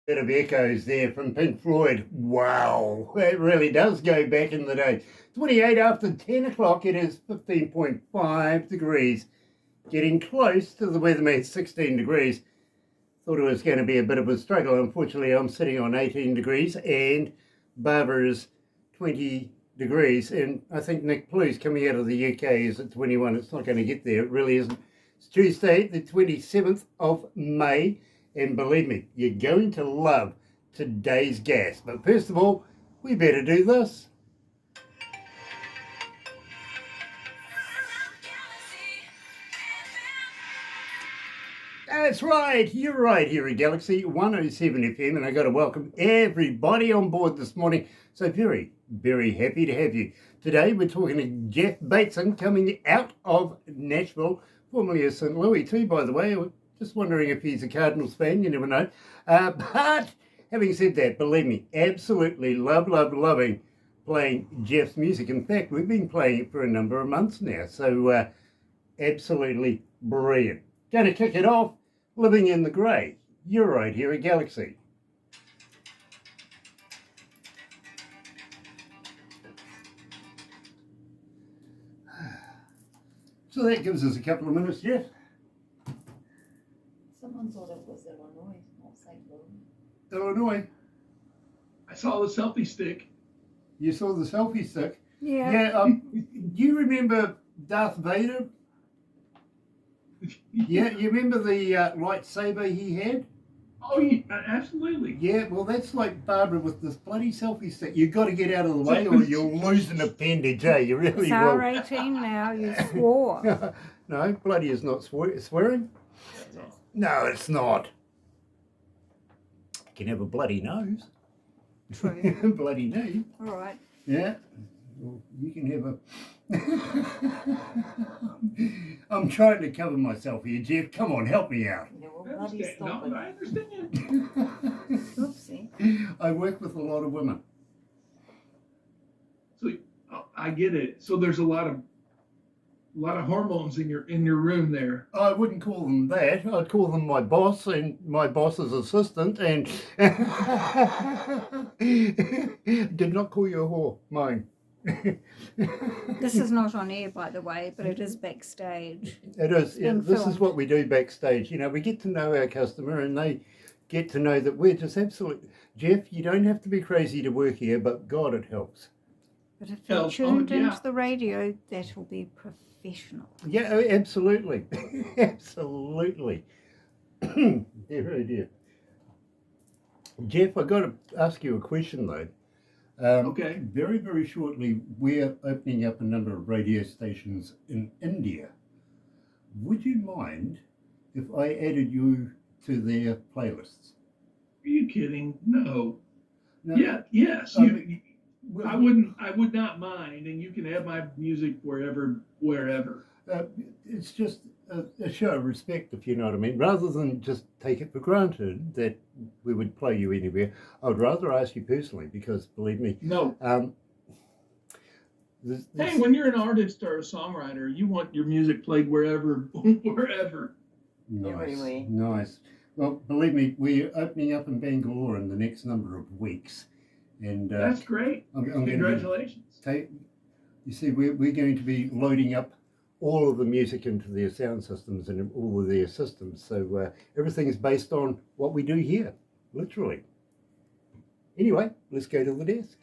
Bit of echoes there from Pink Floyd. Wow, it really does go back in the day. 28 after 10 o'clock, it is 15.5 degrees. Getting close to the weatherman's 16 degrees. Thought it was going to be a bit of a struggle. Unfortunately, I'm sitting on 18 degrees and Barbara is 20 degrees. And I think Nick Plu's coming out of the UK is at 21. It's not going to get there. It really isn't. It's Tuesday, the 27th of May. And believe me, you're going to love today's gas. But first of all, we better do this. That's right, you're right here at Galaxy 107 FM, and I got to welcome everybody on board this morning. So very, very happy to have you. Today we're talking to Jeff Batson coming out of Nashville, formerly of St. Louis too, by the way. Just wondering if he's a Cardinals fan, you never know. But having said that, believe me, absolutely loving playing Jeff's music. In fact, we've been playing it for a number of months now, so absolutely brilliant. Going to kick it off, Living in the Grey. You're right here at Galaxy. So that gives us a couple of minutes, Jeff. Someone thought it was Illinois, not St. Louis. Illinois. I saw the selfie stick. You saw the selfie stick? Yeah. Yeah. Do you remember Darth Vader? Yeah, you remember the lightsaber he had? Oh, yeah, absolutely. Yeah, well, that's like Barbara with this bloody selfie stick. You've got to get out of the way or you'll lose an appendage, eh? You really It's will. R18 now, you swore. No, bloody is not swearing. No, it's not. You can have a bloody nose. True. Bloody knee. All right. Yeah. Well, you can have a... I'm trying to cover myself here, Jeff. Come on, help me out. Yeah, well, I bloody understand. stop No, it. I understand. Oopsie. I work with a lot of women. So I get it. So there's a lot of hormones in your room there. I wouldn't call them that. I'd call them my boss and my boss's assistant and did not call you a whore, mine. This is not on air, by the way, but it is backstage. It is. Yeah, been this is filmed. what we do backstage. You know, we get to know our customer and they get to know that we're just absolutely... Jeff, you don't have to be crazy to work here, but God, it helps. But if you're tuned into the radio, that will be professional. Yeah, oh, absolutely. Absolutely. Dear, oh dear. Jeff, I've got to ask you a question though. Okay. Very, very shortly, we're opening up a number of radio stations in India. Would you mind if I added you to their playlists? Are you kidding? No. No, Yeah. Yes. well, I would not mind, and you can have my music wherever. It's just a show of respect, if you know what I mean. Rather than just take it for granted that we would play you anywhere, I would rather ask you personally because, believe me, No. Hey, when you're an artist or a songwriter, you want your music played wherever. Nice, Everywhere. nice. Well, believe me, we're opening up in Bangalore in the next number of weeks, and That's great. I'm going to Congratulations. you see, we're going to be loading up all of the music into their sound systems and all of their systems. So everything is based on what we do here, literally. Anyway, let's go to the desk.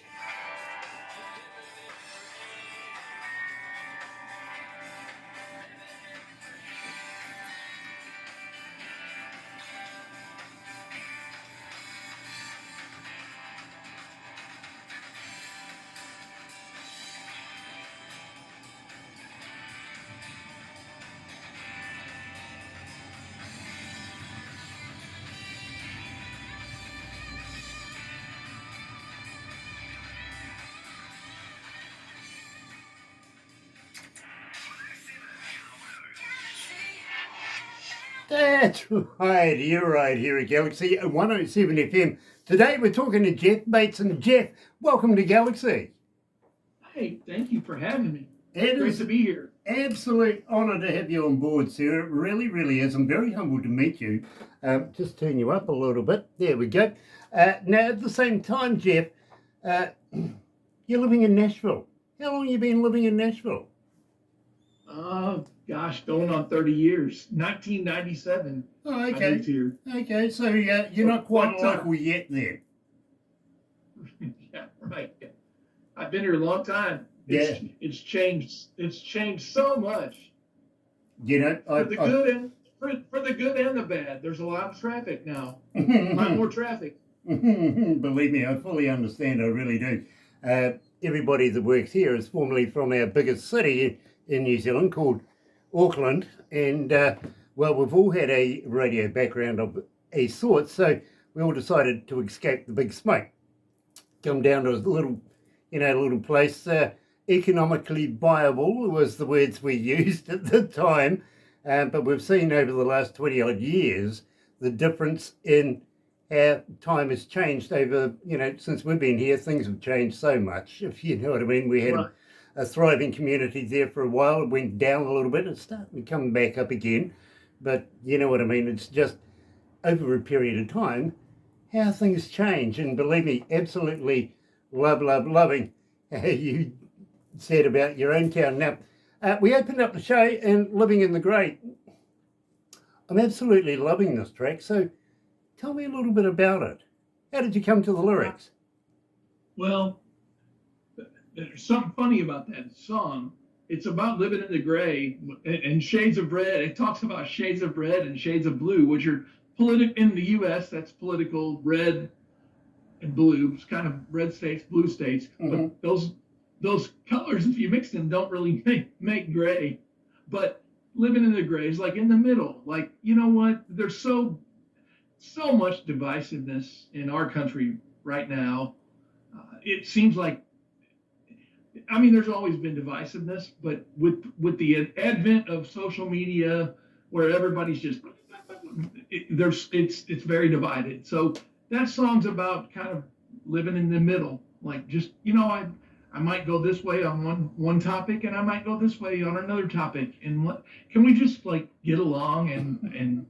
That's right, you're right here at Galaxy 107 FM. Today we're talking to Jeff Batson. Jeff, welcome to Galaxy. Hey, thank you for having me. It Great is, to be here. Absolute honour to have you on board, sir. It really, really is. I'm very humbled to meet you. Just turn you up a little bit. There we go. Now, at the same time, Jeff, uh, you're living in Nashville. How long have you been living in Nashville? Gosh, going on 30 years. 1997. Oh, I okay. moved here. Okay, so you're not quite What, local yet then. Yeah, right. I've been here a long time. Yeah. It's changed. It's changed so much You know, for the good and for the good and the bad. There's a lot of traffic now. A lot more traffic. Believe me, I fully understand. I really do. Everybody that works here is formerly from our biggest city in New Zealand called Auckland. And, well, we've all had a radio background of a sort. So we all decided to escape the big smoke. Come down to a little place. Economically viable was the words we used at the time. But we've seen over the last 20 odd years the difference in how time has changed over, since we've been here. Things have changed so much, if you know what I mean. We had a thriving community there for a while. It went down a little bit. It's starting to come back up again. But you know what I mean. It's just over a period of time how things change. And believe me, absolutely loving how you said about your own town. Now, we opened up the show and Living in the Grey. I'm absolutely loving this track. So tell me a little bit about it. How did you come to the lyrics? Well, there's something funny about that song. It's about living in the gray and shades of red. It talks about shades of red and shades of blue, which are in the U.S. That's political red and blue. It's kind of red states, blue states. Mm-hmm. But those colors, if you mix them, don't really make gray. But living in the gray is like in the middle. Like, you know what? There's so much divisiveness in our country right now. It seems like, there's always been divisiveness, but with the advent of social media, where everybody's just it's very divided. So that song's about kind of living in the middle, like just I might go this way on one topic, and I might go this way on another topic, and can we just like get along and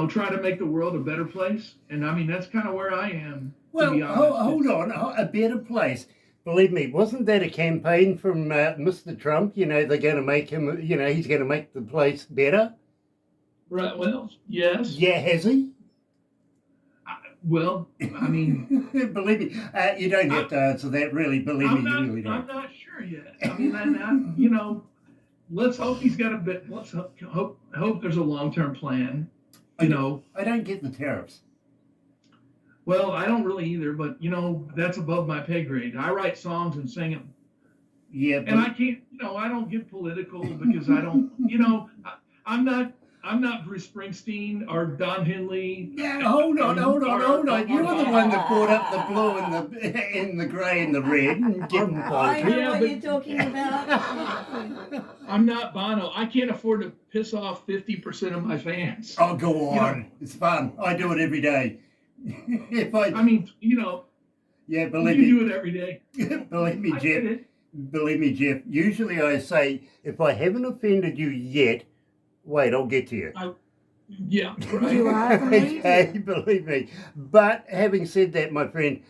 try to make the world a better place? And that's kind of where I am. Well, to be honest. hold on, a better place. Believe me, wasn't that a campaign from Mr. Trump? They're going to make him, he's going to make the place better. Right. Well, yes. Yeah, has he? Believe me, you don't have to answer that. Really, believe me, you really don't. I'm not sure yet. Let's hope he's got a bit. Let's hope there's a long-term plan. I don't get the tariffs. Well, I don't really either, but that's above my pay grade. I write songs and sing them. Yeah, and I can't. I don't get political because I don't. I'm not Bruce Springsteen or Don Henley. Yeah, hold on. You're the one that brought up the blue and the grey and the red and getting I know what you're talking about. I'm not Bono. I can't afford to piss off 50% of my fans. Oh, go on. It's fun. I do it every day. Yeah, believe me. You do it every day. Believe me, Jeff. Believe me, Jeff. Usually I say, if I haven't offended you yet, wait, I'll get to you. Yeah, right. You are Okay, believe me. But having said that, my friend,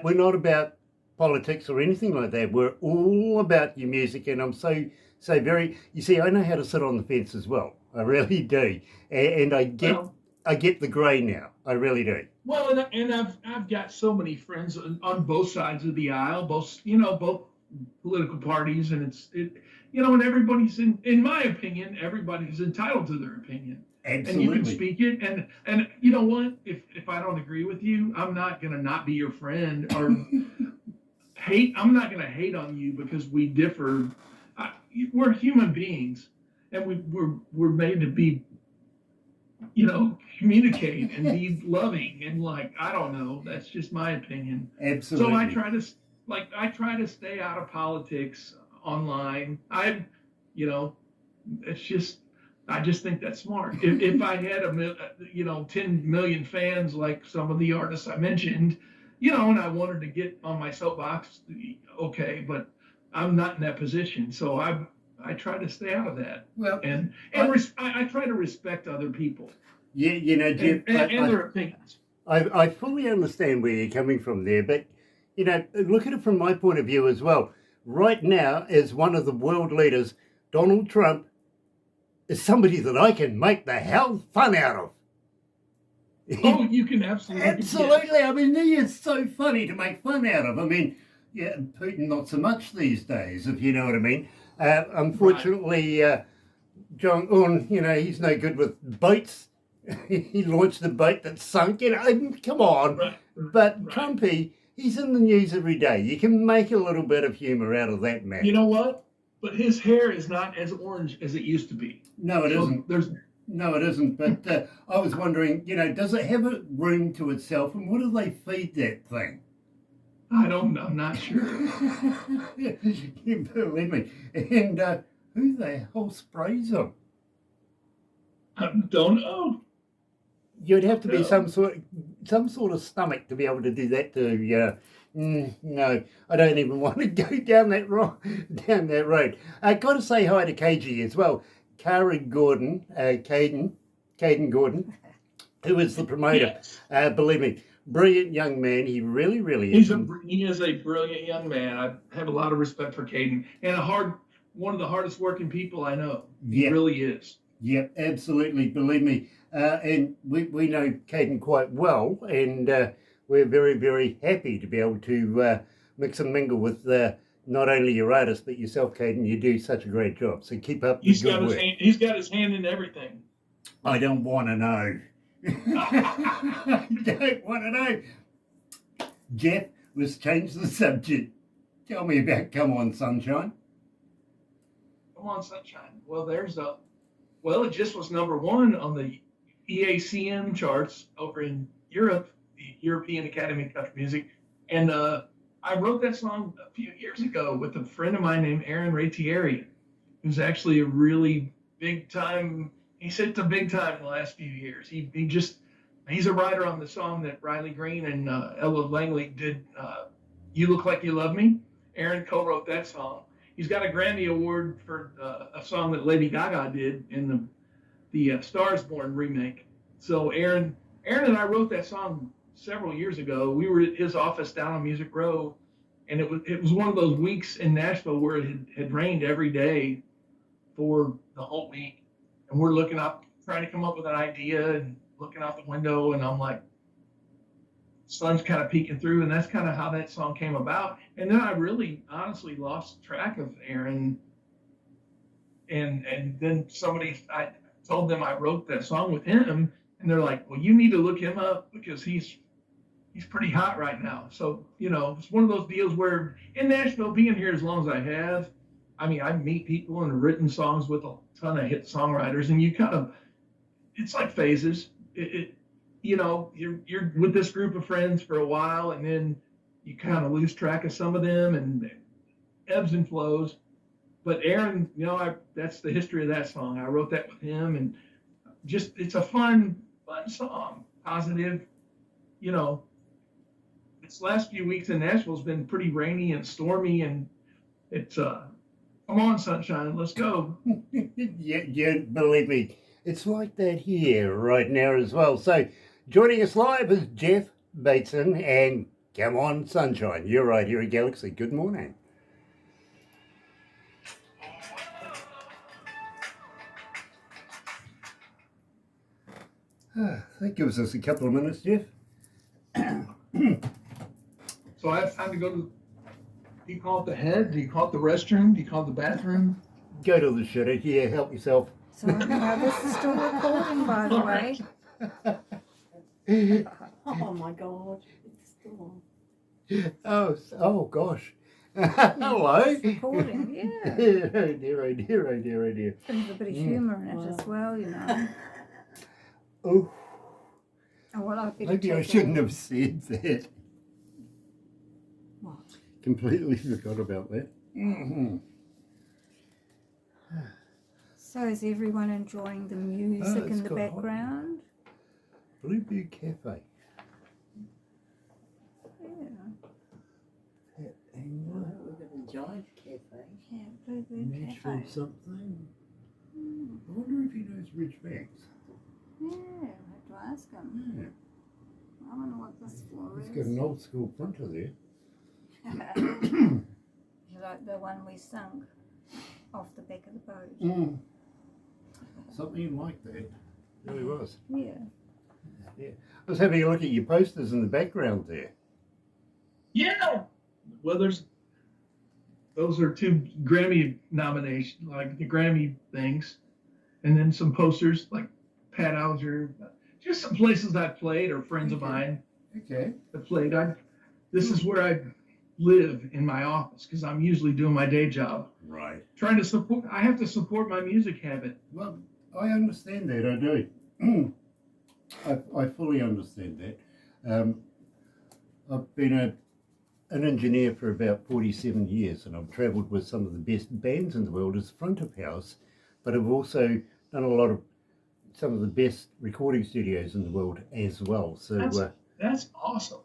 we're not about politics or anything like that. We're all about your music, and I'm so very. You see, I know how to sit on the fence as well. I really do, and I get the grey now. I really do. Well, and I've got so many friends on both sides of the aisle, both political parties, and and everybody's in my opinion, everybody's entitled to their opinion. Absolutely. And you can speak it, and you know what? If I don't agree with you, I'm not gonna not be your friend or hate. I'm not gonna hate on you because we differ. We're human beings, and we're made to be, communicate and be loving, and I don't know. That's just my opinion. Absolutely. So I try to stay out of politics online. I just think that's smart. If I had 10 million fans like some of the artists I mentioned, and I wanted to get on my soapbox, okay, but I'm not in that position. So I try to stay out of that, Well, and I try to respect other people yeah, you know, Jeff, and their opinions. I fully understand where you're coming from there, but, you know, look at it from my point of view as well. Right now, as one of the world leaders, Donald Trump is somebody that I can make the hell fun out of. Oh, you can absolutely. Absolutely. I mean, he is so funny to make fun out of. I mean, yeah, Putin not so much these days, if you know what I mean. Unfortunately, Jong-un, you know, he's no good with boats. He launched the boat that sunk. You know, come on. Right. But Trumpy, he's in the news every day. You can make a little bit of humour out of that man. You know what? But his hair is not as orange as it used to be. No, it isn't. No, it isn't. But I was wondering, you know, does it have a room to itself? And what do they feed that thing? I'm not sure. You believe me. And who the hell sprays them? I don't know. You'd have to be some sort of stomach to be able to do that to no, I don't even want to go down that road. I got to say hi to KG as well. Caden Gordon, who is the promoter. Yes. Believe me, brilliant young man. He really is. He is a brilliant young man. I have a lot of respect for Caden, and one of the hardest working people I know. He really is. Yep, absolutely. Believe me. And we know Caden quite well, and we're very, very happy to be able to mix and mingle with not only your artist, but yourself, Caden. You do such a great job. So keep up the good work. He's got his hand in everything. I don't want to know. I don't want to know. Jeff, let's change the subject. Tell me about Come On Sunshine. Come On Sunshine. Well, it just was #1 on the EACM charts over in Europe, the European Academy of Country Music. And I wrote that song a few years ago with a friend of mine named Aaron Ratieri, who's actually a really big time. He's hit the big time in the last few years. He's a writer on the song that Riley Green and Ella Langley did, You Look Like You Love Me. Aaron co-wrote that song. He's got a Grammy Award for a song that Lady Gaga did in the Stars Born remake. So Aaron and I wrote that song several years ago. We were at his office down on Music Row, and it was one of those weeks in Nashville where it had rained every day for the whole week. And we're looking up, trying to come up with an idea and looking out the window, and I'm like, sun's kind of peeking through, and that's kind of how that song came about. And then I really honestly lost track of Aaron. And then I told them I wrote that song with him, and they're like, well, you need to look him up because he's pretty hot right now. So, you know, it's one of those deals where in Nashville, being here as long as I have, I mean, I meet people and have written songs with a ton of hit songwriters, and you kind of, it's like phases. You know, you're with this group of friends for a while, and then you kind of lose track of some of them, and ebbs and flows. But Aaron, you know, that's the history of that song. I wrote that with him, and just, it's a fun song, positive. You know, this last few weeks in Nashville has been pretty rainy and stormy, and it's come on, sunshine, let's go. Yeah, believe me, it's like that here right now as well. So joining us live is Jeff Batson and Come On Sunshine. You're right here at Galaxy. Good morning. That gives us a couple of minutes, Jeff. So I have time to go to, do you call it the head? Do you call it the restroom? Do you call it the bathroom? Go to the shitter. Yeah, help yourself. Sorry, no, this is still recording, by the way. Oh my God. It's still on. Oh gosh. Hello. It's recording, yeah. Oh dear. There's a bit of humour in it as well, you know. Oh. Oh, well, Maybe I shouldn't have said that. What? Completely forgot about that. Mm-hmm. So is everyone enjoying the music in the got background? Bluebird Cafe. Yeah. And Giant cafe. Yeah, Bluebird Nashville Cafe. something. Mm. I wonder if he knows Rich Banks. Yeah, I have to ask him. Yeah. I wonder what this floor He's is. got an old school printer there. Like the one we sung off the back of the boat. Mm. Something like that. Really was. Yeah. I was having a look at your posters in the background there. Yeah. Well, those are 2 Grammy nominations, like the Grammy things, and then some posters like Pat Alger, just some places I played or friends of mine Okay. that played. This is where I live in my office because I'm usually doing my day job. Right. Trying to support. I have to support my music habit. Well, I understand that. I do. I fully understand that. I've been an engineer for about 47 years, and I've travelled with some of the best bands in the world as front of house, but I've also done a lot of some of the best recording studios in the world as well. So That's awesome.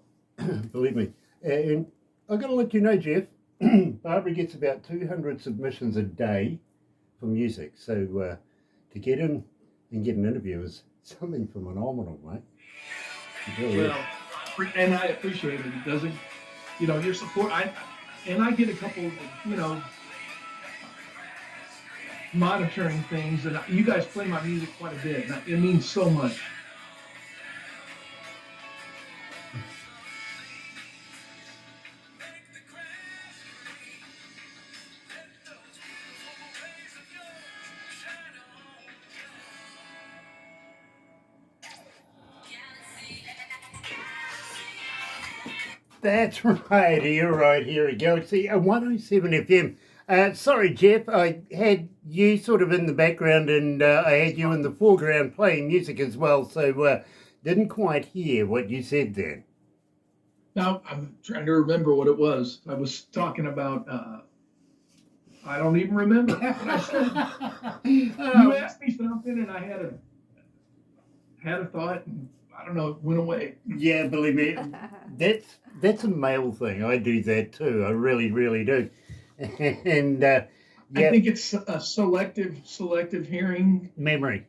believe me. And I've got to let you know, Jeff, Barbara gets about 200 submissions a day for music. So to get in and get an interview is something phenomenal, mate. It really is. Well, and I appreciate it. It doesn't, your support. I get a couple, monitoring things, and you guys play my music quite a bit. And it means so much. That's right, you're right here at Galaxy 107 FM. Sorry, Jeff, I had you sort of in the background and I had you in the foreground playing music as well, so didn't quite hear what you said then. Now, I'm trying to remember what it was. I was talking about, I don't even remember what I said. You asked me something and I had a thought and I don't know, it went away. Yeah, believe me, that's a male thing. I do that too. I really, really do. And yeah. I think it's a selective hearing. Memory.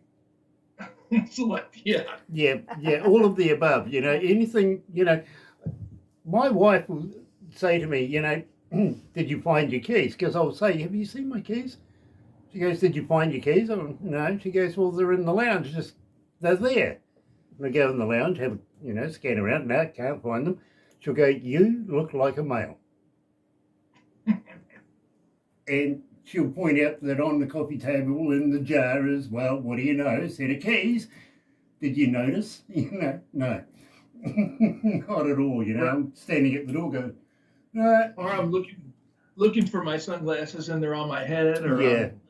Yeah. Yeah, all of the above. Anything. My wife will say to me, did you find your keys? Because I'll say, have you seen my keys? She goes, did you find your keys? Oh, no. She goes, well, they're in the lounge. They're there. And I go in the lounge, have scan around. No, can't find them. She'll go, you look like a male. And she'll point out that on the coffee table in the jar is, well, what do you know, a set of keys. Did you notice? No. Not at all, I'm standing at the door going, no. Or I'm looking for my sunglasses and they're on my head, or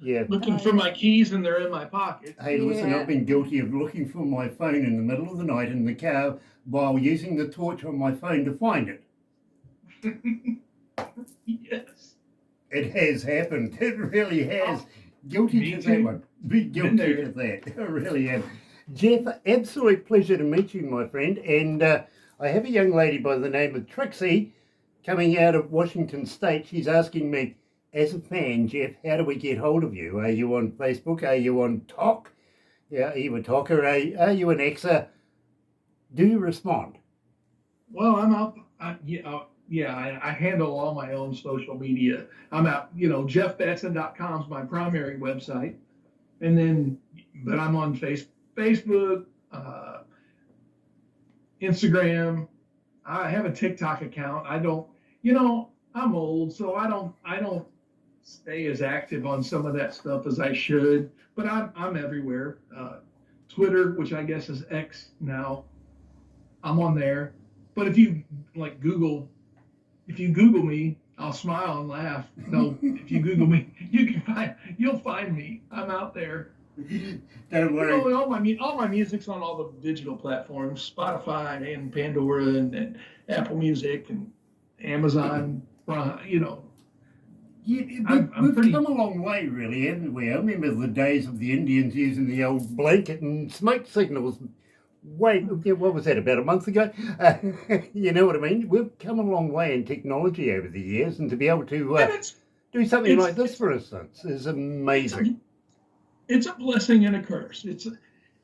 yeah. looking for my keys and they're in my pocket. Hey, listen, I've been guilty of looking for my phone in the middle of the night in the car while using the torch on my phone to find it. Yes. It has happened. It really has. Guilty Me to too. that one. Be guilty to that. I really am. Jeff, absolute pleasure to meet you, my friend. And I have a young lady by the name of Trixie coming out of Washington State. She's asking me, as a fan, Jeff, how do we get hold of you? Are you on Facebook? Are you on Tok? Yeah, are you a Talker? Are you an Xer? Do you respond? Well, I'm out. I handle all my own social media. I'm out, jeffbatson.com is my primary website. But I'm on Facebook, Instagram. I have a TikTok account. I don't, I'm old, so I don't stay as active on some of that stuff as I should, but I'm everywhere. Twitter, which I guess is X now, I'm on there. But if you Google me, I'll smile and laugh. No, if you Google me, you'll find me. I'm out there. Don't worry. All my music's on all the digital platforms, Spotify and Pandora and Apple Music and Amazon. We've come a long way, really, haven't we? I remember the days of the Indians using the old blanket and smoke signals what was that, about a month ago? You know what I mean? We've come a long way in technology over the years, and to be able to And do something it's like this, for instance, is it's amazing. it's a blessing and a curse.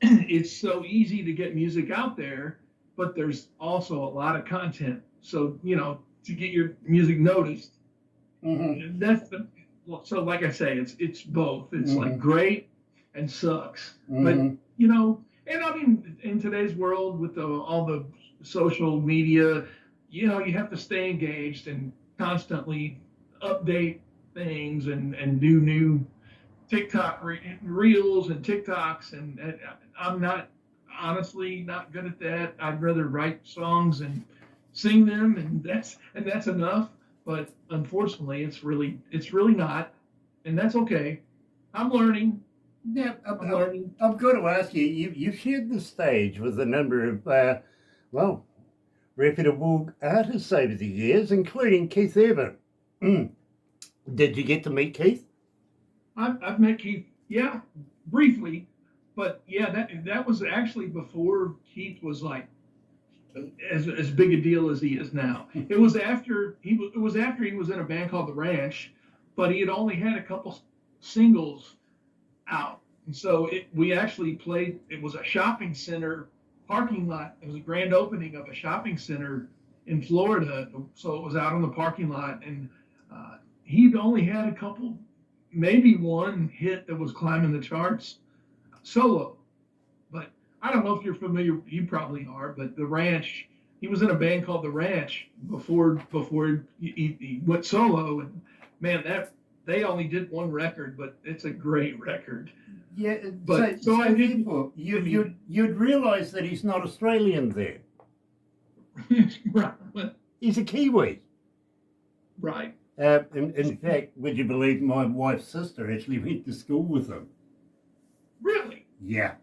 It's so easy to get music out there, but there's also a lot of content. So, to get your music noticed, Hmm. that's the so like I say, it's both. It's like Hmm. great and sucks. But Hmm. and I mean, in today's world with all the social media, you have to stay engaged and constantly update things and do new TikTok reels and TikToks, and I'm not honestly not good at that. I'd rather write songs and sing them, and that's enough. But unfortunately, it's really not, and that's okay. I'm learning. Now, I'm learning. I've got to ask you, you've shared the stage with a number of, well, reputable artists over the years, including Keith Urban. Mm. Did you get to meet Keith? I've met Keith, yeah, briefly, but yeah, that was actually before Keith was like as big a deal as he is now. It was after he was in a band called The Ranch, but he had only had a couple singles out, and so we actually played. It was a shopping center parking lot. It was a grand opening of a shopping center in Florida, so it was out on the parking lot, and he'd only had a couple, maybe one hit that was climbing the charts solo. But I don't know if you're familiar. You probably are. But the Ranch, he was in a band called the Ranch before he went solo, and man, that they only did one record, but it's a great record. Yeah, But so I didn't. therefore, you'd realise that he's not Australian then. Right, He's a Kiwi. right. In fact, would you believe my wife's sister actually went to school with him? Really, Yeah.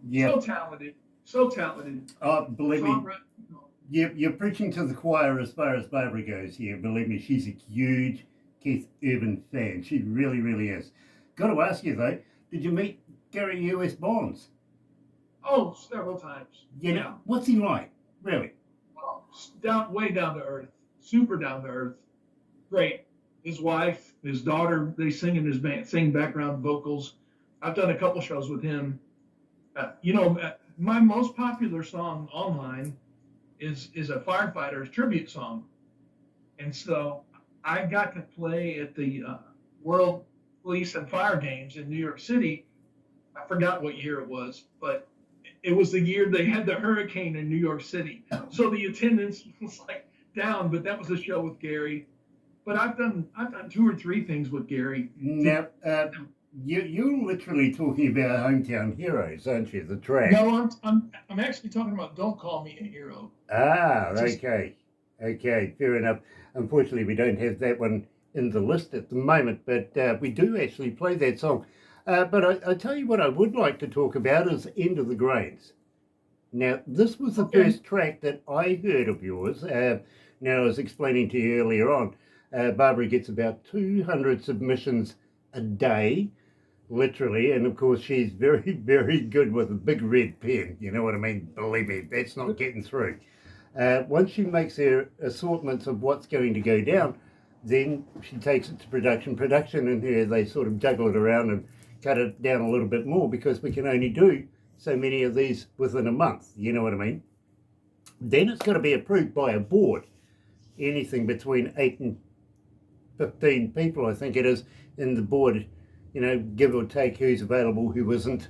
Yeah. so talented, so talented. Believe me, Songwriter. you're preaching to the choir as far as Barbara goes here. Believe me, she's a huge Keith Urban fan. She really, really is. Got to ask you though, did you meet Gary U.S. Bonds? Oh, several times. You know, what's he like? Really? Oh, way down to earth, super down to earth. Great. His wife, his daughter, they sing in his band, sing background vocals. I've done a couple shows with him. My most popular song online is a firefighter's tribute song, and so I got to play at the World Police and Fire Games in New York City. I forgot what year it was, but it was the year they had the hurricane in New York City, so the attendance was like down. But that was a show with Gary. But I've done two or three things with Gary. Now, you're literally talking about Hometown Heroes, aren't you? The track. No, I'm actually talking about Don't Call Me a Hero. Ah, okay. Okay, fair enough. Unfortunately, we don't have that one in the list at the moment, but we do actually play that song. But I tell you what I would like to talk about is End of the Grains. Now, this was the first track that I heard of yours. Now, I was explaining to you earlier on, Barbara gets about 200 submissions a day, literally, and of course she's very, very good with a big red pen. You know what I mean? Believe me, that's not getting through. Once she makes her assortments of what's going to go down, then she takes it to production. Production in here, they sort of juggle it around and cut it down a little bit more because we can only do so many of these within a month. You know what I mean? Then it's got to be approved by a board. Anything between 8 and 15 people, I think it is, in the board, give or take who's available, who isn't.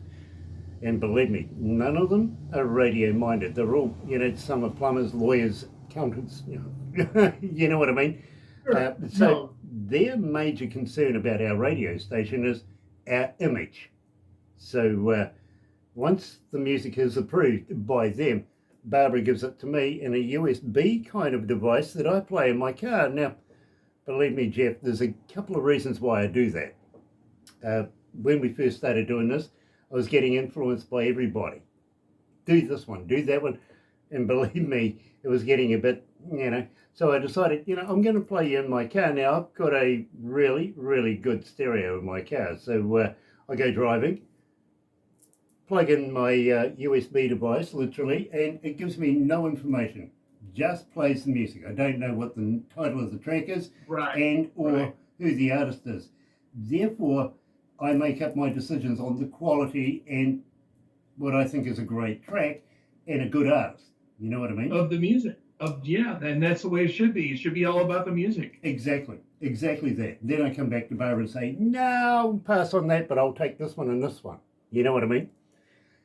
And believe me, none of them are radio minded. They're all, some are plumbers, lawyers, accountants, you know what I mean? Sure. So their major concern about our radio station is our image. So once the music is approved by them, Barbara gives it to me in a USB kind of device that I play in my car. Now, believe me, Jeff, there's a couple of reasons why I do that. When we first started doing this, I was getting influenced by everybody. Do this one, do that one. And believe me, it was getting a bit, So I decided, I'm going to play you in my car. Now, I've got a really, really good stereo in my car. So I go driving, plug in my USB device, literally, and it gives me no information. Just plays the music. I don't know what the title of the track is Right. and or Right. who the artist is. Therefore, I make up my decisions on the quality and what I think is a great track and a good artist. You know what I mean? Of the music. And that's the way it should be. It should be all about the music. Exactly that. Then I come back to Barbara and say, no, I'll pass on that, but I'll take this one and this one. You know what I mean?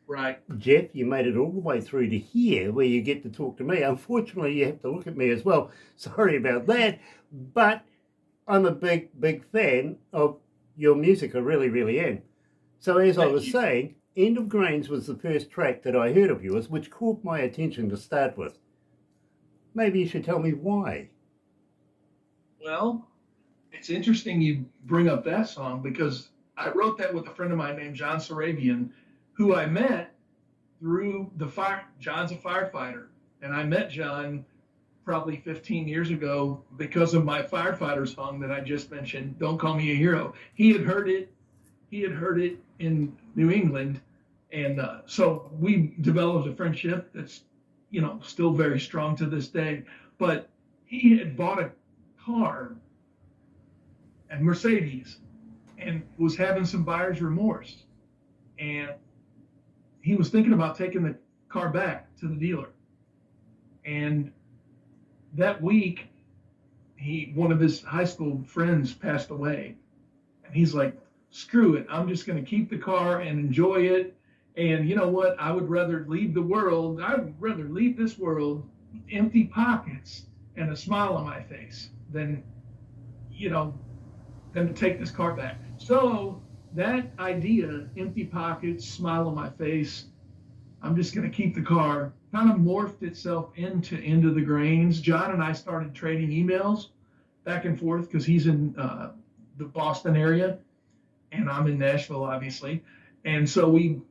Right. Jeff, you made it all the way through to here where you get to talk to me. Unfortunately, you have to look at me as well. Sorry about that. But I'm a big fan of your music. I really, really am. So as I Thank was you. saying, End of Grains was the first track that I heard of yours, which caught my attention to start with. Maybe you should tell me why. Well, it's interesting you bring up that song because I wrote that with a friend of mine named John Sarabian, who I met through the fire. John's a firefighter, and I met John probably 15 years ago because of my firefighter song that I just mentioned, Don't Call Me a Hero. He had heard it. He had heard it in New England, and so we developed a friendship that's, still very strong to this day. But he had bought a car, a Mercedes, and was having some buyer's remorse, and he was thinking about taking the car back to the dealer. And that week, one of his high school friends passed away, and he's like, "Screw it! I'm just going to keep the car and enjoy it. And you know what? I would rather leave the world. I would rather leave this world with empty pockets and a smile on my face than to take this car back." So that idea, empty pockets, smile on my face, I'm just going to keep the car, kind of morphed itself into the Grains. John and I started trading emails back and forth because he's in the Boston area and I'm in Nashville, obviously. And so we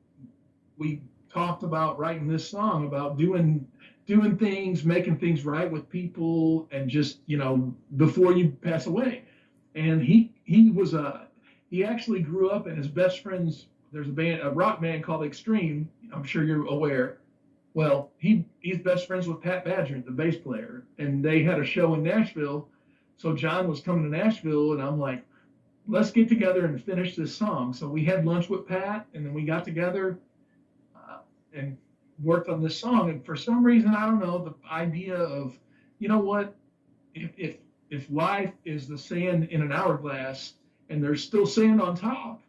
talked about writing this song about doing things, making things right with people, and just before you pass away. And he actually grew up, and his best friends. There's a rock band called Extreme. I'm sure you're aware. Well, he's best friends with Pat Badger, the bass player, and they had a show in Nashville. So John was coming to Nashville, and I'm like, let's get together and finish this song. So we had lunch with Pat, and then we got together and worked on this song. And for some reason, I don't know, the idea of, what, if life is the sand in an hourglass and there's still sand on top,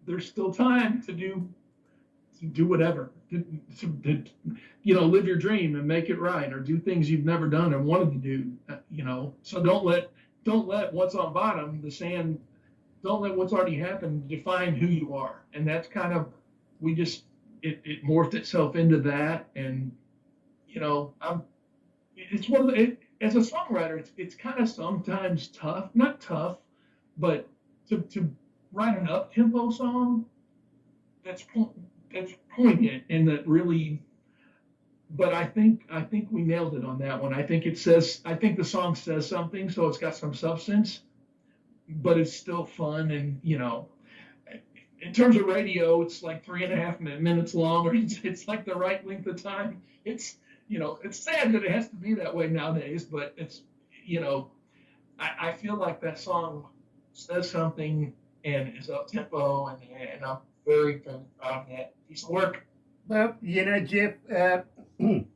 there's still time to do whatever, to live your dream and make it right, or do things you've never done and wanted to do. So don't let what's on bottom, the sand, don't let what's already happened define who you are. And that's kind of, it morphed itself into that. And, it's one of the, as a songwriter, it's kind of sometimes tough, not tough, but to write an up-tempo song that's poignant and that really. But I think we nailed it on that one. I think the song says something, so it's got some substance, but it's still fun. And in terms of radio, it's like 3.5 minutes long, or it's like the right length of time. It's it's sad that it has to be that way nowadays, but it's I feel like that song says something and is up tempo, and I'm very, very proud of that piece of work. Well, Jeff, I'm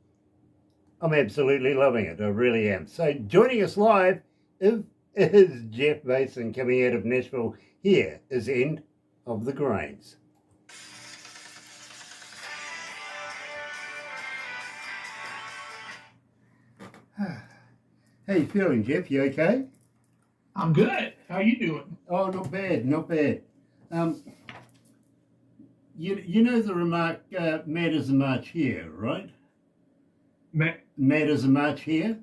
absolutely loving it. I really am. So joining us live is Jeff Batson coming out of Nashville. Here is End of the Grains. How you feeling, Jeff? You okay? I'm good. How you doing? Oh, not bad, not bad. You know the remark, mad as a March here, right? Mad as a March here?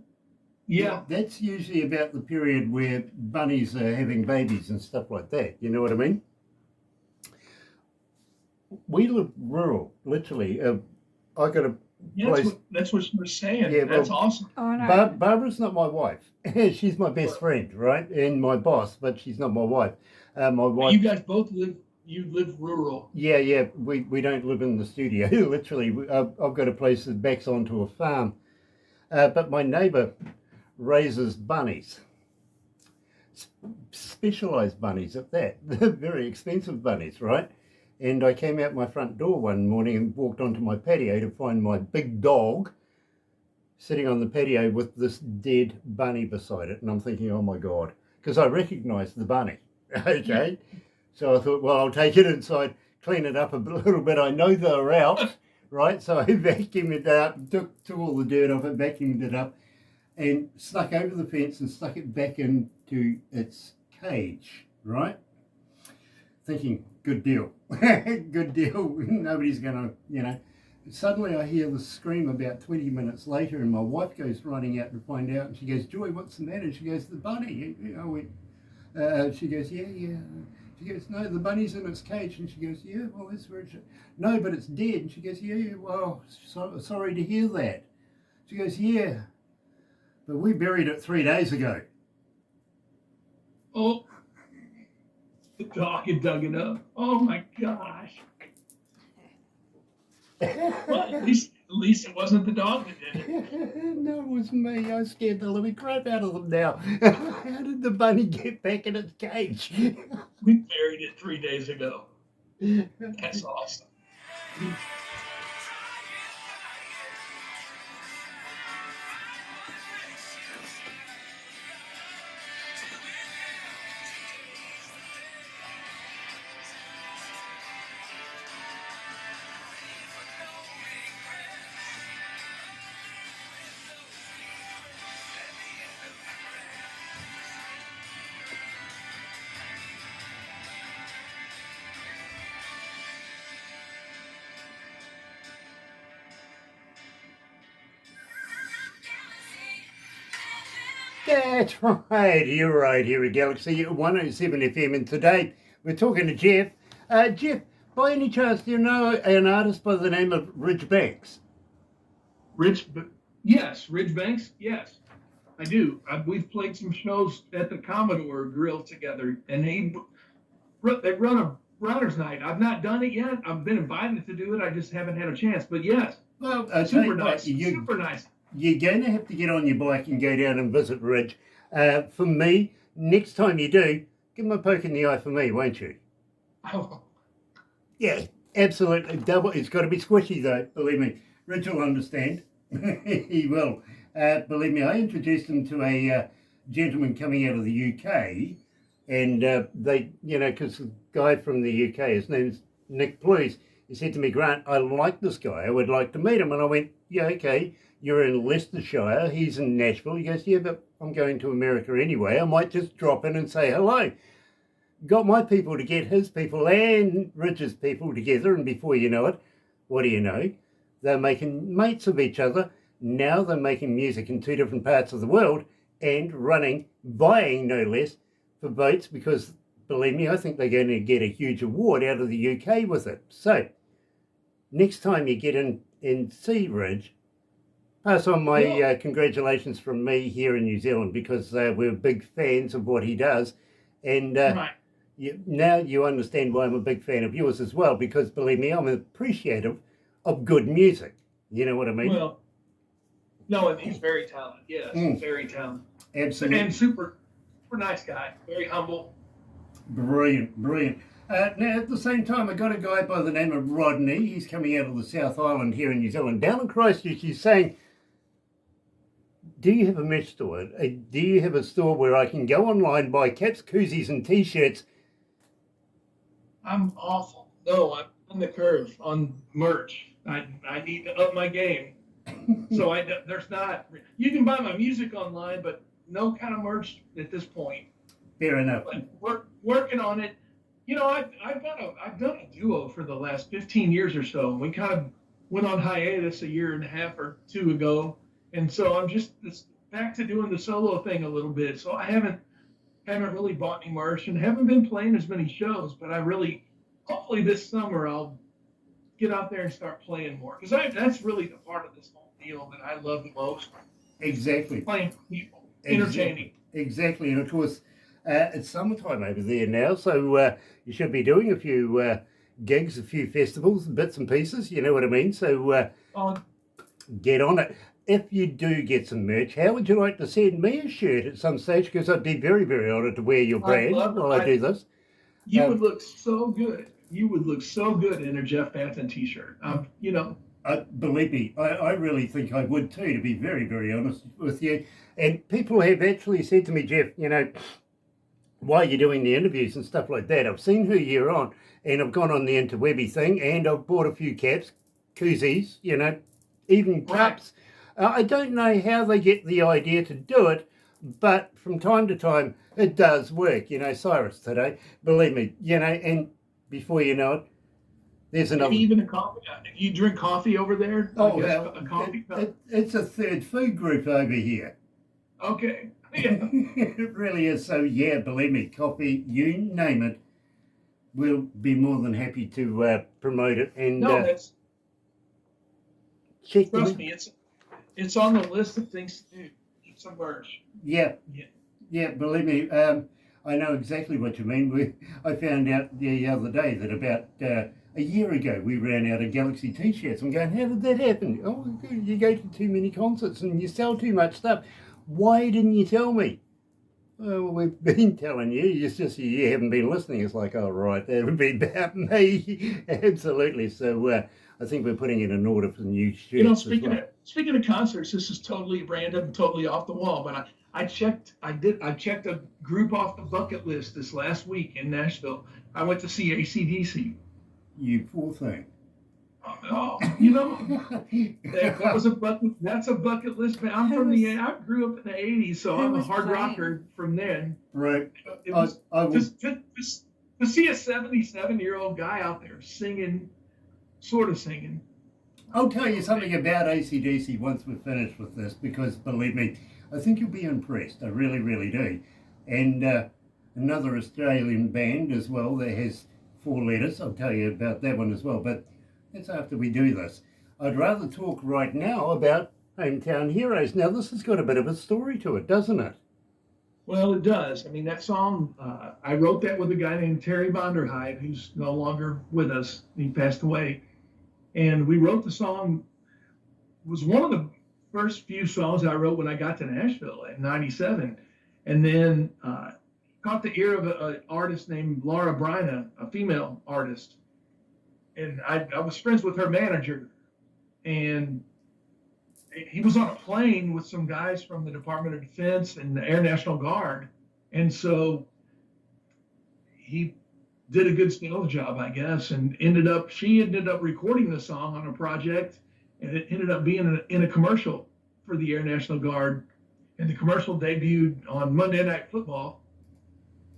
Yeah. That's usually about the period where bunnies are having babies and stuff like that. You know what I mean? We live rural, literally. I got a place. That's what you were saying. Yeah, that's well, awesome. Oh, no. Barbara's not my wife. She's my best friend, right? And my boss, but she's not my wife. My wife. You guys both live you live rural. Yeah. We don't live in the studio. Literally, I've got a place that backs onto a farm. But my neighbour raises bunnies, specialised bunnies at that. Very expensive bunnies, right? And I came out my front door one morning and walked onto my patio to find my big dog sitting on the patio with this dead bunny beside it. And I'm thinking, oh my God, because I recognised the bunny. Okay. So I thought, well, I'll take it inside, clean it up a little bit. I know they're out, right? So I vacuumed it out, took all the dirt off it, vacuumed it up, and snuck over the fence and stuck it back into its cage, right? Thinking, good deal, good deal. Nobody's going to, Suddenly I hear the scream about 20 minutes later, and my wife goes running out to find out, and she goes, Joy, what's the matter? She goes, the bunny. I went, she goes, yeah. She goes, no, the bunny's in its cage. And she goes, yeah, well, that's where it's... No, but it's dead. And she goes, yeah, well, sorry to hear that. She goes, yeah, but we buried it 3 days ago. Oh, the dog had dug it up. Oh my gosh. Well, at least it wasn't the dog that did it. No, it was me. I scared the living crap out of them now. How did the bunny get back in its cage? We buried it 3 days ago. That's awesome. That's right. You're right here at Galaxy 107 FM, and today we're talking to Jeff. Jeff, by any chance, do you know an artist by the name of Ridge Banks? Yes, Ridge Banks. Yes, I do. We've played some shows at the Commodore Grill together, and they run a runner's night. I've not done it yet. I've been invited to do it. I just haven't had a chance. But yes, Well, super nice. Super nice. You're going to have to get on your bike and go down and visit Ridge. For me, next time you do, give him a poke in the eye for me, won't you? Oh. Yeah, absolutely. Double. It's got to be squishy though. Believe me, Ridge will understand. He will. Believe me, I introduced him to a gentleman coming out of the UK, and they, because the guy from the UK, his name's Nick Please. He said to me, Grant, I like this guy. I would like to meet him. And I went, yeah, okay. You're in Leicestershire. He's in Nashville. He goes, yeah, but I'm going to America anyway. I might just drop in and say hello. Got my people to get his people and Ridge's people together. And before you know it, what do you know? They're making mates of each other. Now they're making music in two different parts of the world and buying no less, for boats, because believe me, I think they're going to get a huge award out of the UK with it. So next time you get in and see Ridge, pass on my congratulations from me here in New Zealand, because we're big fans of what he does. And Right. now you understand why I'm a big fan of yours as well, because believe me, I'm appreciative of good music. You know what I mean? Well, no, and he's very talented. Yes, very talented. Absolutely. And super nice guy. Very humble. Brilliant. Now, at the same time, I got a guy by the name of Rodney. He's coming out of the South Island here in New Zealand. Down in Christchurch, he's saying, do you have a merch store? Do you have a store where I can go online, buy caps, koozies, and T-shirts? I'm awful. No, I'm on the curve on merch. I need to up my game. So there's not. You can buy my music online, but no kind of merch at this point. Fair enough. But working on it. I've done a duo for the last 15 years or so. We kind of went on hiatus a year and a half or two ago, and so I'm just back to doing the solo thing a little bit. So I haven't really bought any merch and haven't been playing as many shows. But hopefully this summer I'll get out there and start playing more, because that's really the part of this whole deal that I love the most. Exactly. Playing for people, entertaining. Exactly, and of course, It's summertime over there now, so you should be doing a few gigs, a few festivals, bits and pieces, you know what I mean? So Oh, get on it. If you do get some merch, how would you like to send me a shirt at some stage? Because I'd be very, very honoured to wear your brand while I do this. you would look so good. You would look so good in a Jeff Batson t-shirt. You know, Believe me, I really think I would too, to be very, very honest with you. And people have actually said to me, Jeff, you know, why are you doing the interviews and stuff like that? I've seen who you're on, and I've gone on the interwebby thing, and I've bought a few caps, koozies, you know, even cups. I don't know how they get the idea to do it, but from time to time it does work. You know, Cyrus today, believe me, you know, and before you know it, there's another. maybe even a coffee. You drink coffee over there? Oh, I guess well, a coffee cup. it's a third food group over here. Okay. Yeah. It really is. So, yeah, believe me, coffee, you name it, we'll be more than happy to promote it. And No, that's check trust them. me. It's on the list of things to do. Eat some merch. Yeah, Yeah. yeah, believe me, I know exactly what you mean. I found out the other day that about a year ago we ran out of Galaxy t-shirts. I'm going, how did that happen? Oh, you go to too many concerts and you sell too much stuff. Why didn't you tell me? Oh, well, we've been telling you. It's just you haven't been listening. It's like, oh, right, that would be about me. Absolutely. So I think we're putting in an order for new shirts. You know, as well. speaking of concerts, this is totally random, totally off the wall. But I checked a group off the bucket list this last week in Nashville. I went to see AC/DC. You poor thing. Oh, you know, that was that's a bucket list. But I grew up in the '80s, so I'm a hard rocker from then. Right. It was I will, to see a 77-year-old guy out there singing, sort of singing. I'll tell you something about AC/DC once we're finished with this, because believe me, I think you'll be impressed. I really, really do. And another Australian band as well that has 4 letters. I'll tell you about that one as well. But that's after we do this. I'd rather talk right now about Hometown Heroes. Now, this has got a bit of a story to it, doesn't it? Well, it does. I mean, that song, I wrote that with a guy named Terry Vonderhyde, who's no longer with us. He passed away. And we wrote the song. It was one of the first few songs I wrote when I got to Nashville in '97. And then caught the ear of an artist named Laura Bryna, a female artist. And I was friends with her manager. And he was on a plane with some guys from the Department of Defense and the Air National Guard. And so he did a good sales job, I guess, and she ended up recording the song on a project, and it ended up being in a commercial for the Air National Guard. And the commercial debuted on Monday Night Football.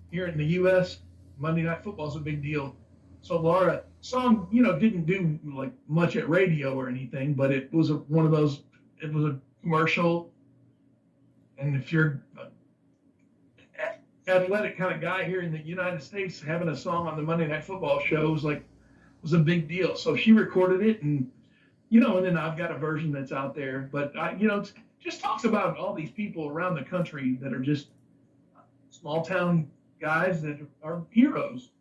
Here in the U.S., Monday Night Football is a big deal. So Laura, song, didn't do like much at radio or anything, but it was it was a commercial. And if you're an athletic kind of guy here in the United States, having a song on the Monday Night Football show was a big deal. So she recorded it, and and then I've got a version that's out there. But it just talks about all these people around the country that are just small town guys that are heroes.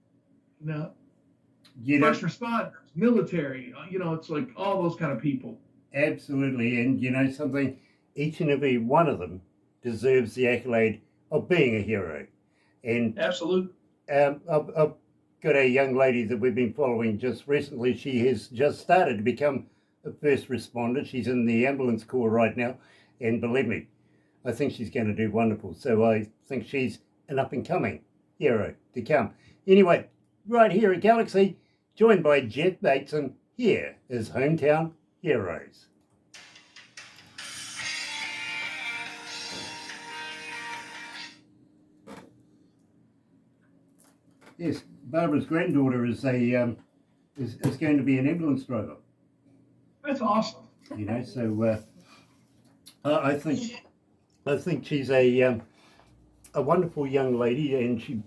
First responders, military. It's like all those kind of people. Absolutely. And something, each and every one of them deserves the accolade of being a hero. And Absolutely. I've got a young lady that we've been following just recently. She has just started to become a first responder. She's in the ambulance corps right now. And believe me, I think she's going to do wonderful. So I think she's an up-and-coming hero to come. Anyway, right here at Galaxy, joined by Jeff Batson, here is Hometown Heroes. Yes, Barbara's granddaughter is going to be an ambulance driver. That's awesome. So I think she's a wonderful young lady, and she,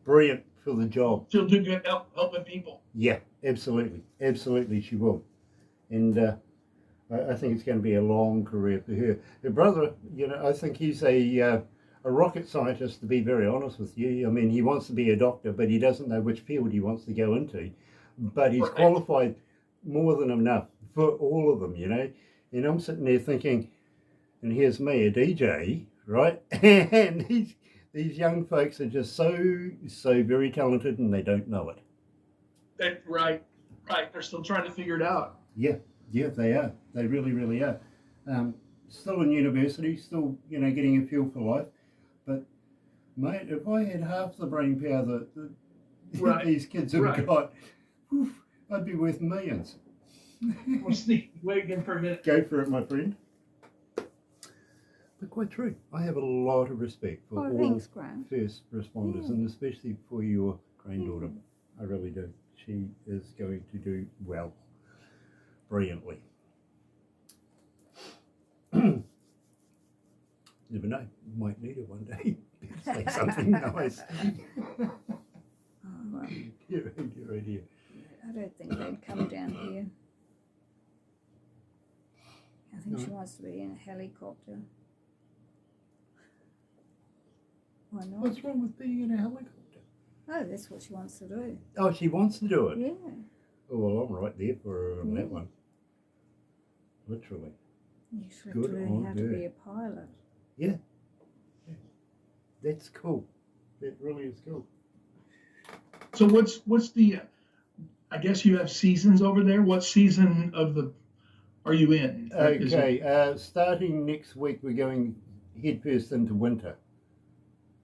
brilliant for the job. She'll do good helping people. Yeah, absolutely she will. And I think it's going to be a long career for her. Her brother, I think he's a a rocket scientist, to be very honest with you. I mean, he wants to be a doctor, but he doesn't know which field he wants to go into. But he's Right. qualified more than enough for all of them, you know. And I'm sitting there thinking, and here's me, a DJ, right? And these young folks are just so very talented, and they don't know it. Right. They're still trying to figure it out. Yeah, they are. They really are. Still in university, still, you know, getting a feel for life. But, mate, if I had half the brain power that Right. these kids have Right. got, oof, I'd be worth millions. We'll sneak. Wait again for a minute. Go for it, my friend. But quite true. I have a lot of respect for Oh, all thanks, Graham. first responders, and especially for your granddaughter. I really do. She is going to do well, brilliantly. Never know, might need her one day. Say something nice. Oh, well, You're right here. I don't think they'd come down here. I think she No. wants to be in a helicopter. Why not? What's wrong with being in a helicopter? Oh, that's what she wants to do. Oh, she wants to do it. Yeah. Oh, well, I'm right there for her on that Yeah. one. Literally. You should Good learn on how to her. be a pilot. That's cool. That really is cool. So what's the? I guess you have seasons over there. What season are you in? Is it- Okay, starting next week, we're going headfirst into winter.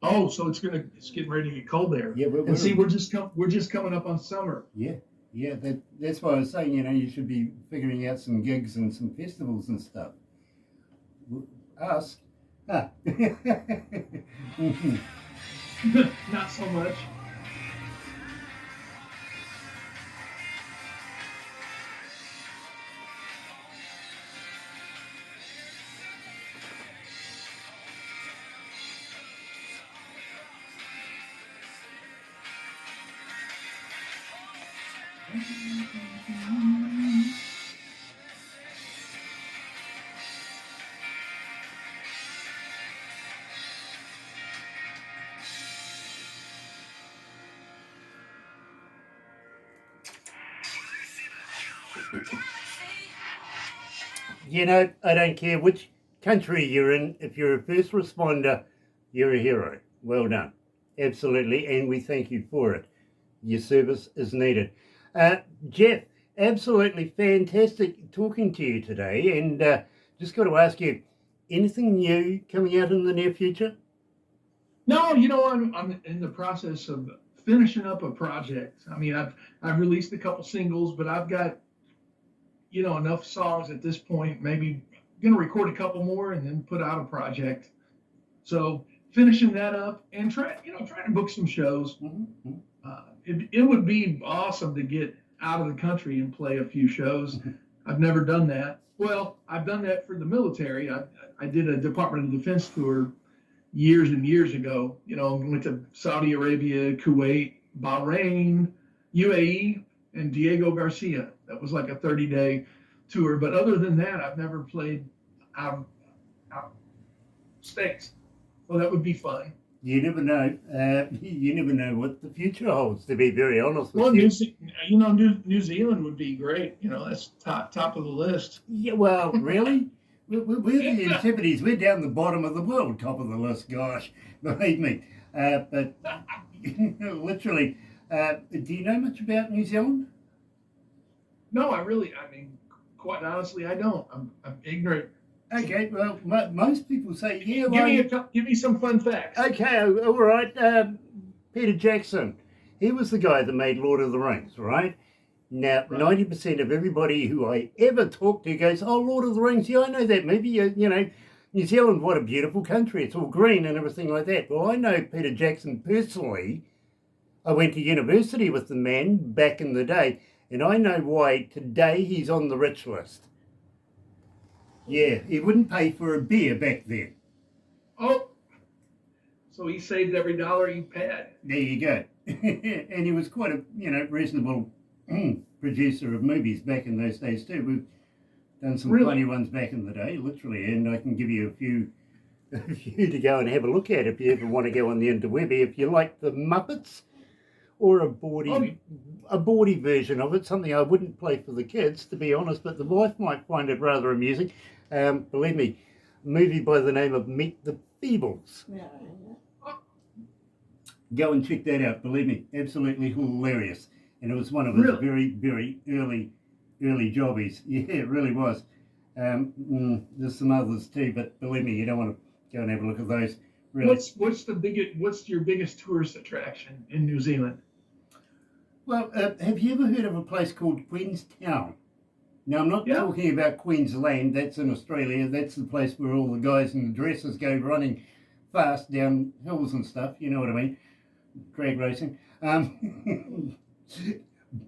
Oh, so it's getting ready to get cold there. Yeah, And see, we're just coming up on summer. Yeah, that's why I was saying, you know, you should be figuring out some gigs and some festivals and stuff. Us? Ah. Not so much. You know, I don't care which country you're in, if you're a first responder, you're a hero. Well done. Absolutely, and we thank you for it. Your service is needed. Jeff, absolutely fantastic talking to you today, and just got to ask you, anything new coming out in the near future? No, you know, I'm in the process of finishing up a project. I mean, I've released a couple singles, but I've got, you know, enough songs at this point. Maybe gonna record a couple more and then put out a project. So finishing that up and trying to book some shows. Mm-hmm. It would be awesome to get out of the country and play a few shows. I've never done that. Well, I've done that for the military. I did a Department of Defense tour years and years ago. You know, went to Saudi Arabia, Kuwait, Bahrain, UAE, and Diego Garcia. That was like a 30-day tour. But other than that, I've never played out states. So that would be fun. You never know. You never know what the future holds, to be very honest with Well, you. New Zealand would be great. You know, that's top of the list. Yeah, well, really? We're the Antipodes. We're down the bottom of the world, top of the list, gosh. Believe me. But literally, do you know much about New Zealand? No, I mean, quite honestly, I don't. I'm ignorant. Okay, well, most people say, yeah, well... Give me some fun facts. Okay, all right. Peter Jackson, he was the guy that made Lord of the Rings, right? Now, Right. 90% of everybody who I ever talk to goes, oh, Lord of the Rings, yeah, I know that movie. You know, New Zealand, what a beautiful country. It's all green and everything like that. Well, I know Peter Jackson personally. I went to university with the man back in the day, and I know why today he's on the rich list. Yeah, he wouldn't pay for a beer back then. Oh, so he saved every dollar he had. There you go. And he was quite a, reasonable producer of movies back in those days too. We've done some Really? funny ones back in the day, literally, and I can give you a few for you to go and have a look at if you ever want to go on the interwebby. If you like the Muppets or a bawdy version of it, something I wouldn't play for the kids, to be honest, but the wife might find it rather amusing. Believe me, a movie by the name of Meet the Feebles. Yeah. Go and check that out. Believe me, absolutely hilarious. And it was one of his very, very early jobbies. Yeah, it really was. There's some others too, but believe me, you don't want to go and have a look at those. Really. What's your biggest tourist attraction in New Zealand? Well, have you ever heard of a place called Queenstown? Now, I'm not talking about Queensland. That's in Australia. That's the place where all the guys in the dresses go running fast down hills and stuff. You know what I mean? Drag racing.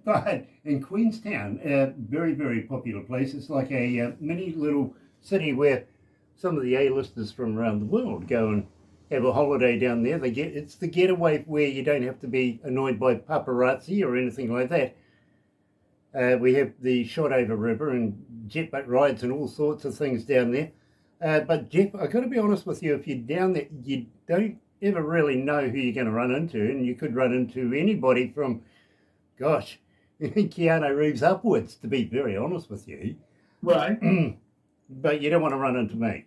But in Queenstown, a very, very popular place. It's like a mini little city where some of the A-listers from around the world go and have a holiday down there. It's the getaway where you don't have to be annoyed by paparazzi or anything like that. We have the Shotover River and jet boat rides and all sorts of things down there. But Jeff, I've got to be honest with you, if you're down there, you don't ever really know who you're going to run into, and you could run into anybody from, gosh, Keanu Reeves upwards, to be very honest with you. Right. But you don't want to run into me.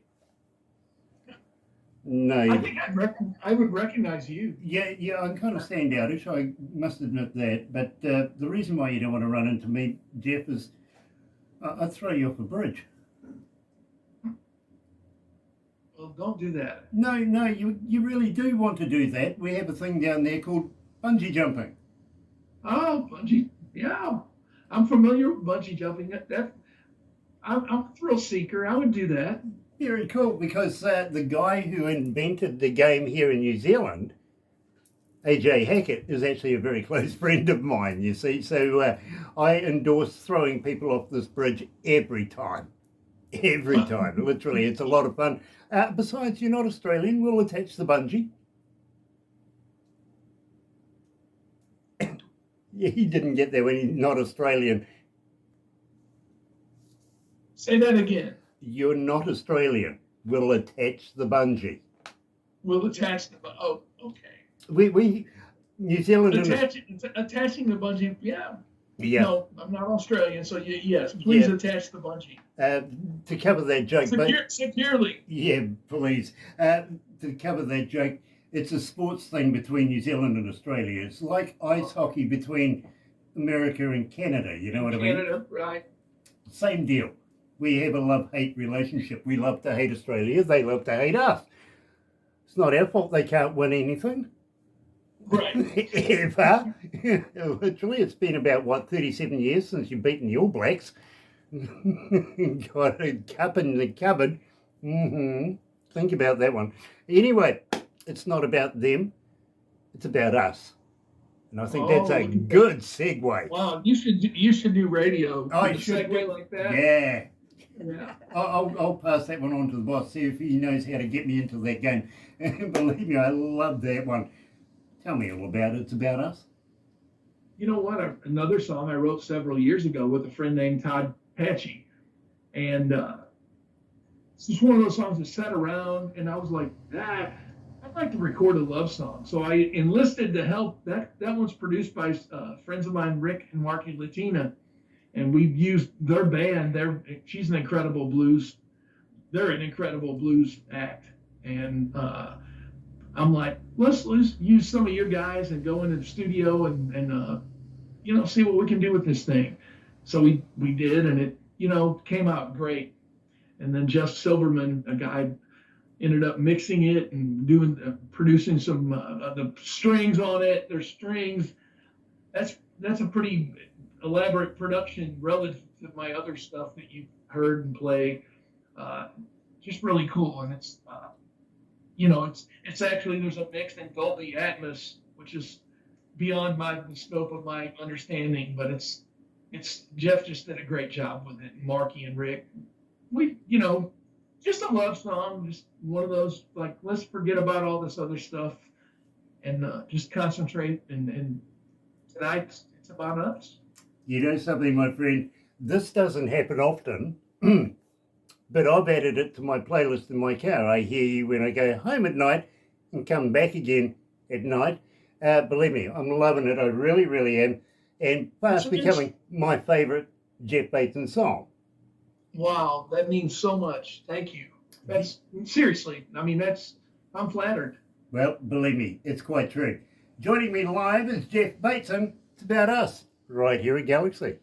No. I think I would recognize you. Yeah, I'm kind of standoutish, I must admit that. But the reason why you don't want to run into me, Jeff, is I'd throw you off a bridge. Well, don't do that. No, you really do want to do that. We have a thing down there called bungee jumping. Oh, bungee, yeah. I'm familiar with bungee jumping. I'm a thrill seeker. I would do that. Very cool, because the guy who invented the game here in New Zealand, AJ Hackett, is actually a very close friend of mine, you see. So I endorse throwing people off this bridge every time. Every time, literally. It's a lot of fun. Besides, you're not Australian. We'll attach the bungee. Yeah, he didn't get there when he's not Australian. Say that again. You're not Australian. We'll attach the bungee. We'll attach the oh, okay. We New Zealand attaching the bungee, yeah. Yeah. No, I'm not Australian, so yes, please attach the bungee. To cover that joke, securely. Yeah, please. To cover that joke, it's a sports thing between New Zealand and Australia. It's like ice hockey between America and Canada. You know what I mean? Canada, right? Same deal. We have a love-hate relationship. We love to hate Australia. They love to hate us. It's not our fault they can't win anything. Right. Ever. Literally, it's been about, 37 years since you've beaten the All Blacks. Got a cup in the cupboard. Think about that one. Anyway, it's not about them. It's about us. And I think that's a good segue. Wow, you should do radio. I should segue like that. Yeah. Yeah. I'll pass that one on to the boss, see if he knows how to get me into that game. Believe me, I love that one. Tell me all about it. It's about us. You know what? Another song I wrote several years ago with a friend named Todd Patchy. And it's just one of those songs that sat around, and I was like, I'd like to record a love song. So I enlisted the help. That one's produced by friends of mine, Rick and Marky Latina. And we've used their band. They're an incredible blues act. And I'm like, let's use some of your guys and go into the studio and see what we can do with this thing. So we did, and it came out great. And then Jeff Silverman, a guy, ended up mixing it and producing some the strings on it. There's strings. That's a pretty elaborate production relative to my other stuff that you've heard and played. Just really cool, and it's it's actually, there's a mix in Dolby Atmos, which is beyond the scope of my understanding, but it's Jeff just did a great job with it. Marky and Rick, we just a love song, just one of those, like, let's forget about all this other stuff and just concentrate. And tonight it's about us. You know something, my friend? This doesn't happen often. but I've added it to my playlist in my car. I hear you when I go home at night and come back again at night. Believe me, I'm loving it. I really, really am. And fast becoming my favourite Jeff Batson song. Wow, that means so much. Thank you. That's seriously. I mean, I'm flattered. Well, believe me, it's quite true. Joining me live is Jeff Batson. It's about us, right here at Galaxy.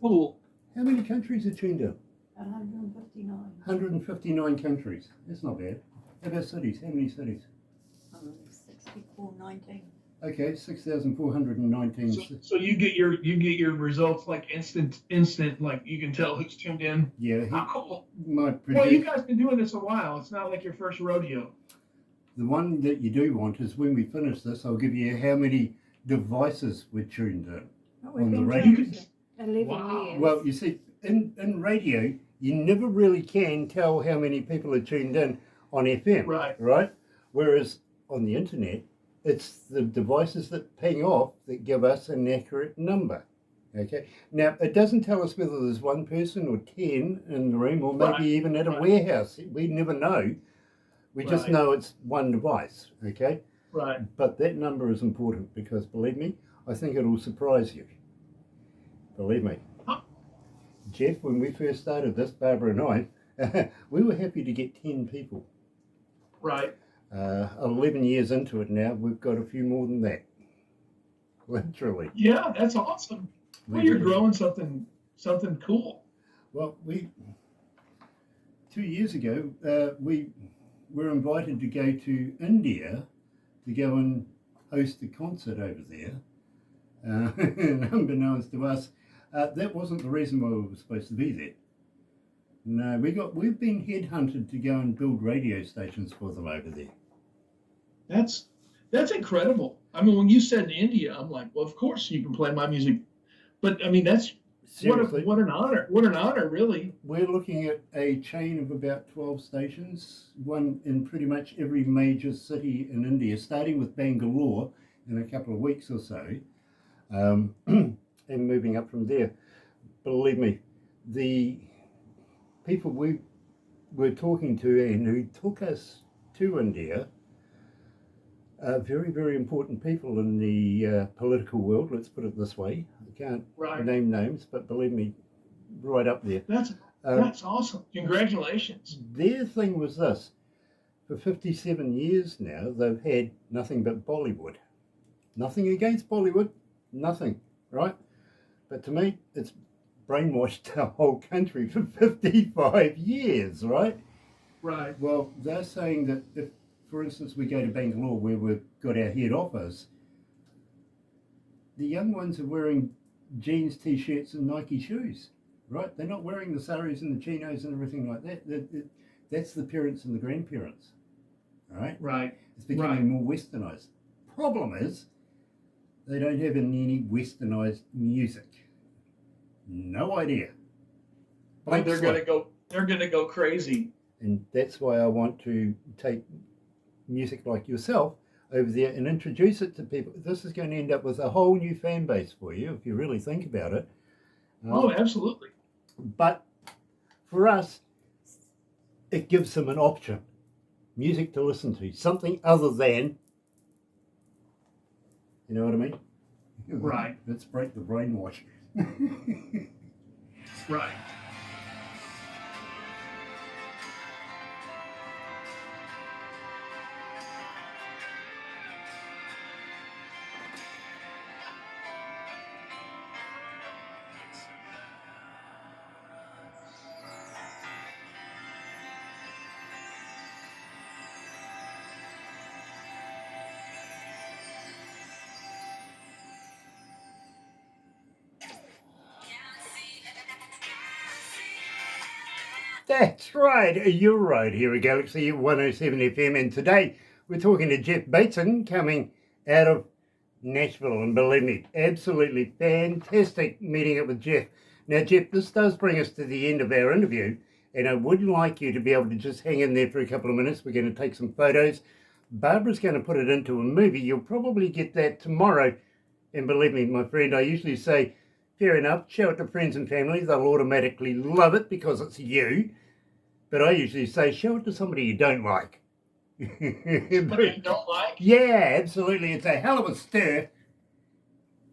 Cool. How many countries are tuned in? 159. 159 countries. That's not bad. How about cities? How many cities? 6419. Okay, 6,419. So you get your results like instant, like you can tell who's tuned in. Yeah. How cool. My Well, you guys been doing this a while. It's not like your first rodeo. The one that you do want is when we finish this, I'll give you how many devices we're tuned in. We've On the been radio. doing it 11 Wow. years. Well, you see, in radio, you never really can tell how many people are tuned in on FM. Right. Whereas on the internet, it's the devices that ping off that give us an accurate number. Okay. Now, it doesn't tell us whether there's one person or 10 in the room, or maybe Right. even at a warehouse. We never know. We just Right. know it's one device. Okay. Right. But that number is important because, believe me, I think it'll surprise you. Believe me. Huh? Jeff, when we first started this, Barbara and I, we were happy to get 10 people. Right. 11 years into it now, we've got a few more than that. Literally. Yeah, that's awesome. Well, you're growing something cool. Well, 2 years ago, we were invited to go to India to go and host a concert over there. Unbeknownst to us, that wasn't the reason why we were supposed to be there. No, we've been headhunted to go and build radio stations for them over there. That's incredible. I mean, when you said India, I'm like, well, of course you can play my music. But I mean, that's Seriously, what an honor. What an honor, really. we're looking at a chain of about 12 stations, one in pretty much every major city in India, starting with Bangalore in a couple of weeks or so, and moving up from there. Believe me, the people we were talking to and who took us to India are very, very important people in the political world, let's put it this way. I can't Right. name names, but believe me, right up there. That's awesome. Congratulations. Their thing was this: for 57 years now, they've had nothing but Bollywood. Nothing against Bollywood, nothing, right? But to me, it's brainwashed the whole country for 55 years, right? Right. Well, they're saying that if, for instance, we go to Bangalore where we've got our head office, the young ones are wearing jeans, t-shirts and Nike shoes, right? They're not wearing the saris and the chinos and everything like that. That's the parents and the grandparents, all right? Right. It's becoming more westernized. Problem is, they don't have any westernized music. No idea. Well, Blank they're slate. gonna go crazy. And that's why I want to take music like yourself over there and introduce it to people. This is going to end up with a whole new fan base for you if you really think about it. Oh, absolutely. But for us, it gives them an option. Music to listen to, something other than, you know what I mean? Right. Let's break the brainwash. Right. That's right, you're right here at Galaxy 107 FM, and today we're talking to Jeff Batson coming out of Nashville, and believe me, absolutely fantastic meeting up with Jeff. Now, Jeff, this does bring us to the end of our interview, and I would like you to be able to just hang in there for a couple of minutes. We're going to take some photos. Barbara's going to put it into a movie. You'll probably get that tomorrow And believe me, my friend, I usually say, fair enough, show it to friends and family. They'll automatically love it because it's you. But I usually say, show it to somebody you don't like. Somebody you don't like? Yeah, absolutely. It's a hell of a stir.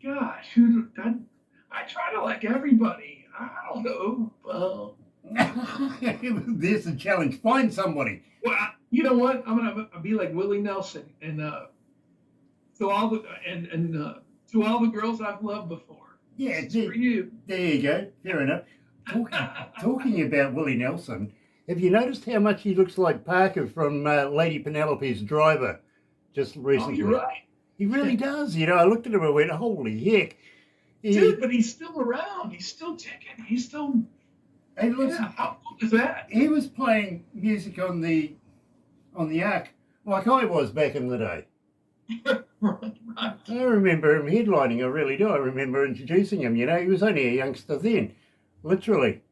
Gosh, I try to like everybody. I don't know. There's a challenge. Find somebody. Well, you know what? I'll be like Willie Nelson and to all the girls I've loved before. Yeah, it's for you. There you go. Fair enough. Talking about Willie Nelson, have you noticed how much he looks like Parker from Lady Penelope's Driver just recently? Oh, you're right. He really does. You know, I looked at him and went, holy heck. Dude, but he's still around. He's still ticking. He's still... Hey, listen, yeah, how cool is that? He was playing music on the Ark like I was back in the day. Right. I remember him headlining, I really do. I remember introducing him, you know. He was only a youngster then, literally.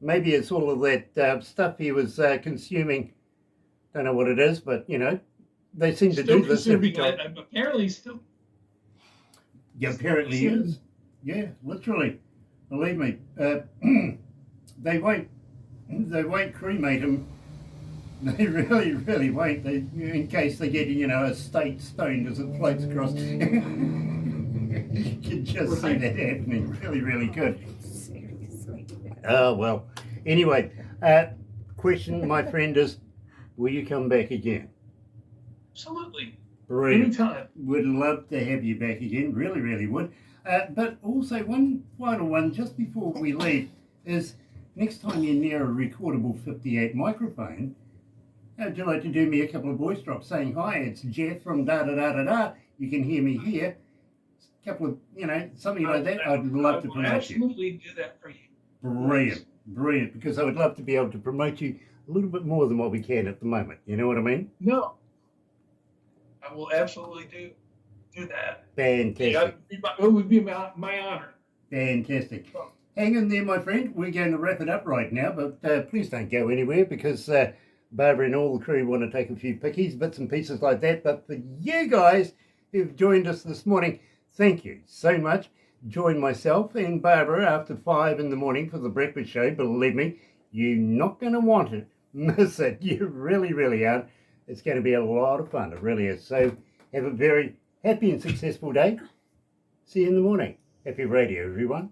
Maybe it's all of that stuff he was consuming. Don't know what it is, but, you know, they seem to do this every time. Apparently still... Yeah, apparently is. Yeah, literally. Believe me. They won't cremate him. They really, really won't. In case they get, you know, a state stoned as it floats across. You can just see that happening. Really, really good. Seriously. Oh, well. Anyway, question, my friend, is, will you come back again? Absolutely. Brilliant. Anytime. Would love to have you back again. Really, really would. But also, one final one, just before we leave, is next time you're near a recordable 58 microphone, would you like to do me a couple of voice drops saying, hi, it's Jeff from da-da-da-da-da. You can hear me here. A couple of, you know, something like that. I'd love to promote you. Absolutely do that for you. Brilliant. Brilliant. Because I would love to be able to promote you a little bit more than what we can at the moment. You know what I mean? No. I will absolutely do that. Fantastic. Yeah, it would be my honor. Fantastic. Hang in there, my friend. We're going to wrap it up right now, but please don't go anywhere because Barbara and all the crew want to take a few pickies, bits and pieces like that. But for you guys who've joined us this morning, thank you so much. Join myself and Barbara after 5 in the morning for the breakfast show. Believe me, you're not going to want to miss it. You really, really aren't. It's going to be a lot of fun. It really is. So have a very happy and successful day. See you in the morning. Happy radio, everyone.